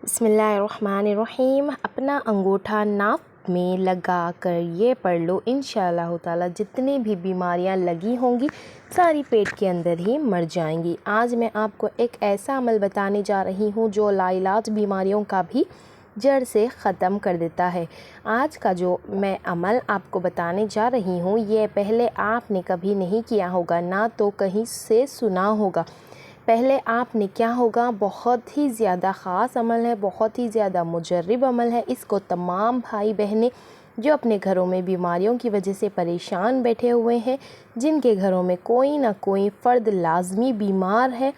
بسم اللہ الرحمن الرحیم۔ اپنا انگوٹھا ناک میں لگا کر یہ پڑھ لو، انشاءاللہ تعالی جتنی بھی بیماریاں لگی ہوں گی ساری پیٹ کے اندر ہی مر جائیں گی۔ آج میں آپ کو ایک ایسا عمل بتانے جا رہی ہوں جو لاعلاج بیماریوں کا بھی جڑ سے ختم کر دیتا ہے۔ آج کا جو میں عمل آپ کو بتانے جا رہی ہوں یہ پہلے آپ نے کبھی نہیں کیا ہوگا، نہ تو کہیں سے سنا ہوگا۔ پہلے آپ نے کیا ہوگا، بہت ہی زیادہ خاص عمل ہے، بہت ہی زیادہ مجرب عمل ہے۔ اس کو تمام بھائی بہنیں جو اپنے گھروں میں بیماریوں کی وجہ سے پریشان بیٹھے ہوئے ہیں، جن کے گھروں میں کوئی نہ کوئی فرد لازمی بیمار ہے،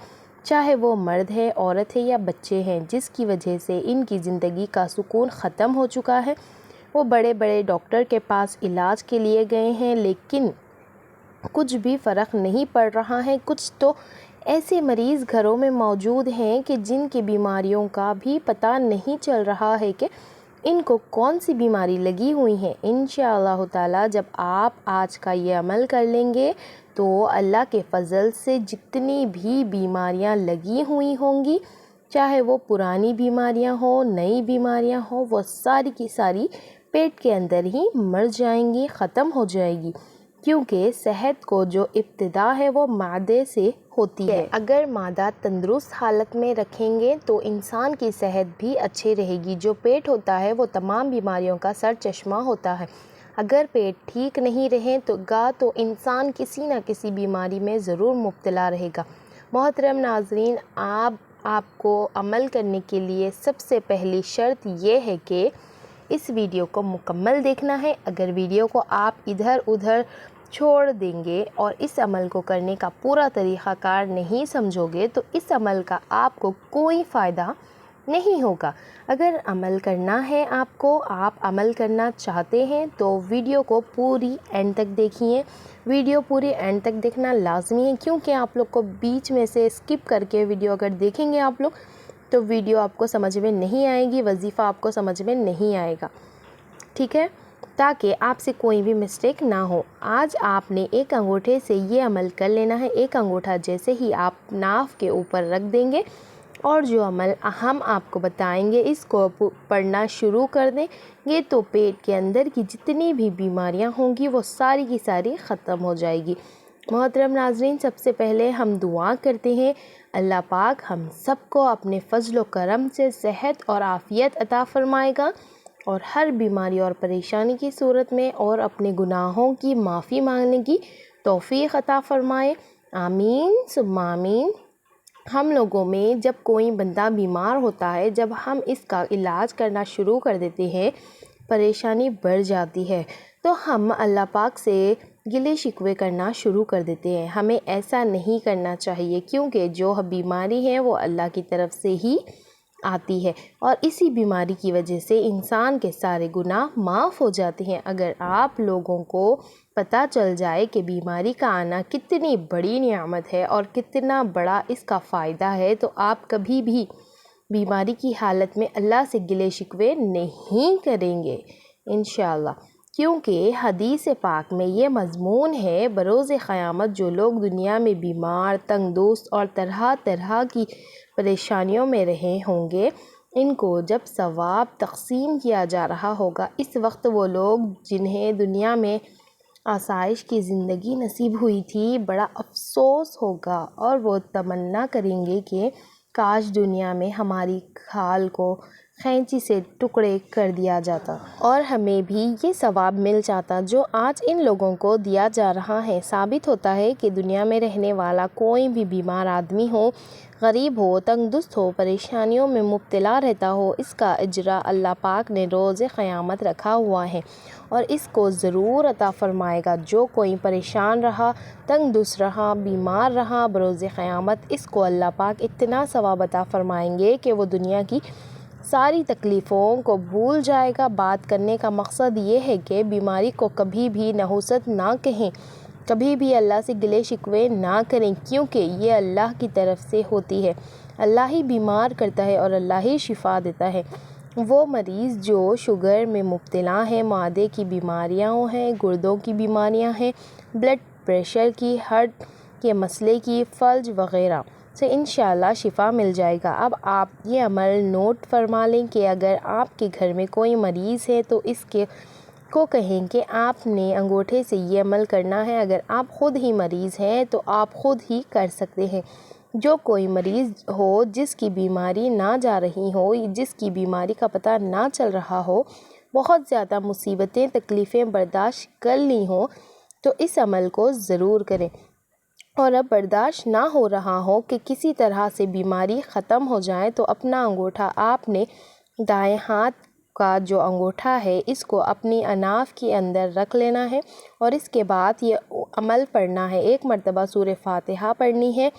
چاہے وہ مرد ہے، عورت ہے یا بچے ہیں، جس کی وجہ سے ان کی زندگی کا سکون ختم ہو چکا ہے، وہ بڑے بڑے ڈاکٹر کے پاس علاج کے لیے گئے ہیں لیکن کچھ بھی فرق نہیں پڑ رہا ہے۔ کچھ تو ایسے مریض گھروں میں موجود ہیں کہ جن کی بیماریوں کا بھی پتہ نہیں چل رہا ہے کہ ان کو کون سی بیماری لگی ہوئی ہے۔ انشاءاللہ تعالی جب آپ آج کا یہ عمل کر لیں گے تو اللہ کے فضل سے جتنی بھی بیماریاں لگی ہوئی ہوں گی، چاہے وہ پرانی بیماریاں ہوں، نئی بیماریاں ہوں، وہ ساری کی ساری پیٹ کے اندر ہی مر جائیں گی، ختم ہو جائے گی، کیونکہ صحت کو جو ابتدا ہے وہ معدے سے ہوتی ہے۔ اگر معدہ تندرست حالت میں رکھیں گے تو انسان کی صحت بھی اچھی رہے گی۔ جو پیٹ ہوتا ہے وہ تمام بیماریوں کا سر چشمہ ہوتا ہے۔ اگر پیٹ ٹھیک نہیں رہے تو انسان کسی نہ کسی بیماری میں ضرور مبتلا رہے گا۔ محترم ناظرین، آپ کو عمل کرنے کے لیے سب سے پہلی شرط یہ ہے کہ اس ویڈیو کو مکمل دیکھنا ہے۔ اگر ویڈیو کو آپ ادھر ادھر چھوڑ دیں گے اور اس عمل کو کرنے کا پورا طریقہ کار نہیں سمجھو گے تو اس عمل کا آپ کو کوئی فائدہ نہیں ہوگا۔ اگر عمل کرنا ہے آپ عمل کرنا چاہتے ہیں تو ویڈیو کو پوری اینڈ تک دیکھیے۔ ویڈیو پوری اینڈ تک دیکھنا لازمی ہے، کیونکہ آپ لوگ کو بیچ میں سے اسکپ کر کے ویڈیو اگر دیکھیں گے آپ لوگ تو ویڈیو آپ کو سمجھ میں نہیں آئے گی، وظیفہ آپ کو سمجھ میں نہیں آئے گا، ٹھیک ہے، تاکہ آپ سے کوئی بھی مسٹیک نہ ہو۔ آج آپ نے ایک انگوٹھے سے یہ عمل کر لینا ہے۔ ایک انگوٹھا جیسے ہی آپ ناف کے اوپر رکھ دیں گے اور جو عمل ہم آپ کو بتائیں گے اس کو پڑھنا شروع کر دیں گے تو پیٹ کے اندر کی جتنی بھی بیماریاں ہوں گی وہ ساری کی ساری ختم ہو جائے گی۔ محترم ناظرین، سب سے پہلے ہم دعا کرتے ہیں اللہ پاک ہم سب کو اپنے فضل و کرم سے صحت اور عافیت عطا فرمائے گا اور ہر بیماری اور پریشانی کی صورت میں اور اپنے گناہوں کی معافی مانگنے کی توفیق عطا فرمائے، آمین ثم آمین۔ ہم لوگوں میں جب کوئی بندہ بیمار ہوتا ہے، جب ہم اس کا علاج کرنا شروع کر دیتے ہیں، پریشانی بڑھ جاتی ہے تو ہم اللہ پاک سے گلے شکوے کرنا شروع کر دیتے ہیں۔ ہمیں ایسا نہیں کرنا چاہیے، کیونکہ جو بیماری ہے وہ اللہ کی طرف سے ہی آتی ہے اور اسی بیماری کی وجہ سے انسان کے سارے گناہ معاف ہو جاتے ہیں۔ اگر آپ لوگوں کو پتہ چل جائے کہ بیماری کا آنا کتنی بڑی نعمت ہے اور کتنا بڑا اس کا فائدہ ہے تو آپ کبھی بھی بیماری کی حالت میں اللہ سے گلے شکوے نہیں کریں گے انشاءاللہ، کیونکہ حدیث پاک میں یہ مضمون ہے بروز قیامت جو لوگ دنیا میں بیمار، تنگ دست اور طرح طرح کی پریشانیوں میں رہے ہوں گے، ان کو جب ثواب تقسیم کیا جا رہا ہوگا اس وقت وہ لوگ جنہیں دنیا میں آسائش کی زندگی نصیب ہوئی تھی بڑا افسوس ہوگا اور وہ تمنا کریں گے کہ کاش دنیا میں ہماری کھال کو قینچی سے ٹکڑے کر دیا جاتا اور ہمیں بھی یہ ثواب مل جاتا جو آج ان لوگوں کو دیا جا رہا ہے۔ ثابت ہوتا ہے کہ دنیا میں رہنے والا کوئی بھی بیمار آدمی ہو، غریب ہو، تنگ دست ہو، پریشانیوں میں مبتلا رہتا ہو، اس کا اجرا اللہ پاک نے روز قیامت رکھا ہوا ہے اور اس کو ضرور عطا فرمائے گا۔ جو کوئی پریشان رہا، تنگ دست رہا، بیمار رہا، بروز قیامت اس کو اللہ پاک اتنا ثواب عطا فرمائیں گے کہ وہ دنیا کی ساری تکلیفوں کو بھول جائے گا۔ بات کرنے کا مقصد یہ ہے کہ بیماری کو کبھی بھی نحوست نہ کہیں، کبھی بھی اللہ سے گلے شکوے نہ کریں، کیونکہ یہ اللہ کی طرف سے ہوتی ہے۔ اللہ ہی بیمار کرتا ہے اور اللہ ہی شفا دیتا ہے۔ وہ مریض جو شوگر میں مبتلا ہیں، معدے کی بیماریاں ہیں، گردوں کی بیماریاں ہیں، بلڈ پریشر کی، ہارٹ کے مسئلے کی، فلج وغیرہ سے انشاءاللہ شفا مل جائے گا۔ اب آپ یہ عمل نوٹ فرما لیں کہ اگر آپ کے گھر میں کوئی مریض ہے تو اس کو کہیں کہ آپ نے انگوٹھے سے یہ عمل کرنا ہے۔ اگر آپ خود ہی مریض ہیں تو آپ خود ہی کر سکتے ہیں۔ جو کوئی مریض ہو جس کی بیماری نہ جا رہی ہو، جس کی بیماری کا پتہ نہ چل رہا ہو، بہت زیادہ مصیبتیں تکلیفیں برداشت کر لی ہوں تو اس عمل کو ضرور کریں، اور اب برداشت نہ ہو رہا ہو کہ کسی طرح سے بیماری ختم ہو جائے تو اپنا انگوٹھا آپ نے دائیں ہاتھ کا جو انگوٹھا ہے اس کو اپنی اناف کے اندر رکھ لینا ہے، اور اس کے بعد یہ عمل پڑھنا ہے۔ 1 مرتبہ سورہ فاتحہ پڑھنی ہے،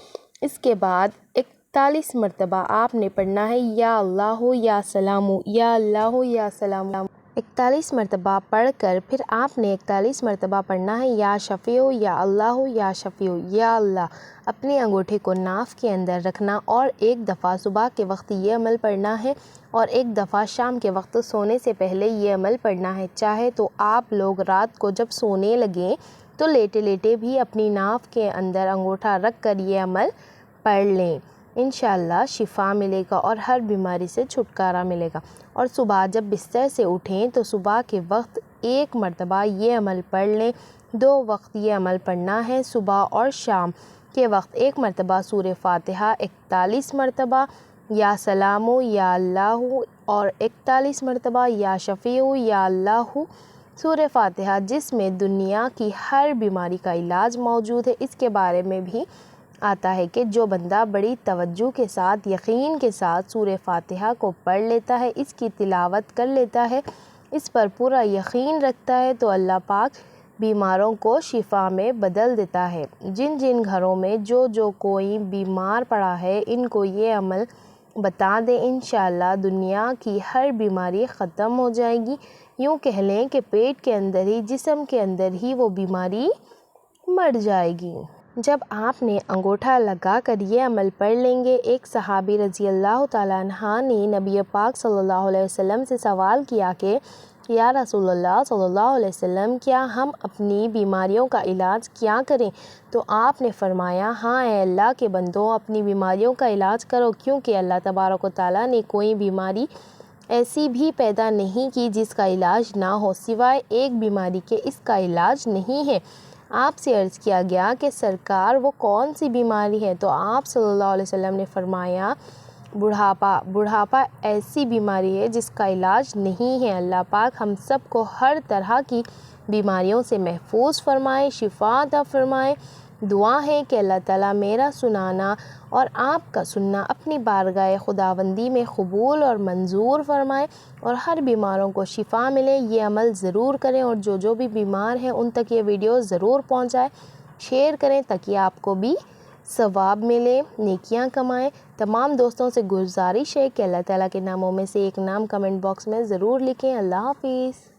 اس کے بعد 41 مرتبہ آپ نے پڑھنا ہے یا اللہ یا سلام، یا اللہ یا سلام۔ 41 مرتبہ پڑھ کر پھر آپ نے 41 مرتبہ پڑھنا ہے یا شفیع، یا اللہ یا شفیع، یا اللہ۔ اپنے انگوٹھے کو ناف کے اندر رکھنا اور 1 دفعہ صبح کے وقت یہ عمل پڑھنا ہے، اور 1 دفعہ شام کے وقت سونے سے پہلے یہ عمل پڑھنا ہے۔ چاہے تو آپ لوگ رات کو جب سونے لگیں تو لیٹے لیٹے بھی اپنی ناف کے اندر انگوٹھا رکھ کر یہ عمل پڑھ لیں، انشاءاللہ شفا ملے گا اور ہر بیماری سے چھٹکارا ملے گا۔ اور صبح جب بستر سے اٹھیں تو صبح کے وقت 1 مرتبہ یہ عمل پڑھ لیں۔ 2 وقت یہ عمل پڑھنا ہے، صبح اور شام کے وقت 1 مرتبہ سورہ فاتحہ 41 مرتبہ، یا سلام یا اللہ، اور 41 مرتبہ یا شفیع یا اللہ سورہ فاتحہ، جس میں دنیا کی ہر بیماری کا علاج موجود ہے۔ اس کے بارے میں بھی آتا ہے کہ جو بندہ بڑی توجہ کے ساتھ، یقین کے ساتھ سورہ فاتحہ کو پڑھ لیتا ہے، اس کی تلاوت کر لیتا ہے، اس پر پورا یقین رکھتا ہے تو اللہ پاک بیماروں کو شفا میں بدل دیتا ہے۔ جن جن گھروں میں جو کوئی بیمار پڑا ہے ان کو یہ عمل بتا دیں، انشاءاللہ دنیا کی ہر بیماری ختم ہو جائے گی۔ یوں کہہ لیں کہ پیٹ کے اندر ہی، جسم کے اندر ہی وہ بیماری مر جائے گی۔ جب آپ نے انگوٹھا لگا کر یہ عمل پڑھ لیں گے، ایک صحابی رضی اللہ تعالیٰ عنہ نے نبی پاک صلی اللہ علیہ وسلم سے سوال کیا کہ یا رسول اللہ صلی اللہ علیہ وسلم، کیا ہم اپنی بیماریوں کا علاج کیا کریں؟ تو آپ نے فرمایا، ہاں اے اللہ کے بندوں، اپنی بیماریوں کا علاج کرو، کیونکہ اللہ تبارک و تعالیٰ نے کوئی بیماری ایسی بھی پیدا نہیں کی جس کا علاج نہ ہو، سوائے ایک بیماری کے اس کا علاج نہیں ہے۔ آپ سے عرض کیا گیا کہ سرکار وہ کون سی بیماری ہے؟ تو آپ صلی اللہ علیہ وسلم نے فرمایا بڑھاپا ایسی بیماری ہے جس کا علاج نہیں ہے۔ اللہ پاک ہم سب کو ہر طرح کی بیماریوں سے محفوظ فرمائے، شفا عطا فرمائے۔ دعا ہے کہ اللہ تعالیٰ میرا سنانا اور آپ کا سننا اپنی بارگاہ خداوندی میں قبول اور منظور فرمائے، اور ہر بیماروں کو شفا ملے۔ یہ عمل ضرور کریں، اور جو بھی بیمار ہیں ان تک یہ ویڈیو ضرور پہنچائیں، شیئر کریں تاکہ آپ کو بھی ثواب ملے، نیکیاں کمائیں۔ تمام دوستوں سے گزارش ہے کہ اللہ تعالیٰ کے ناموں میں سے ایک نام کمنٹ باکس میں ضرور لکھیں۔ اللہ حافظ۔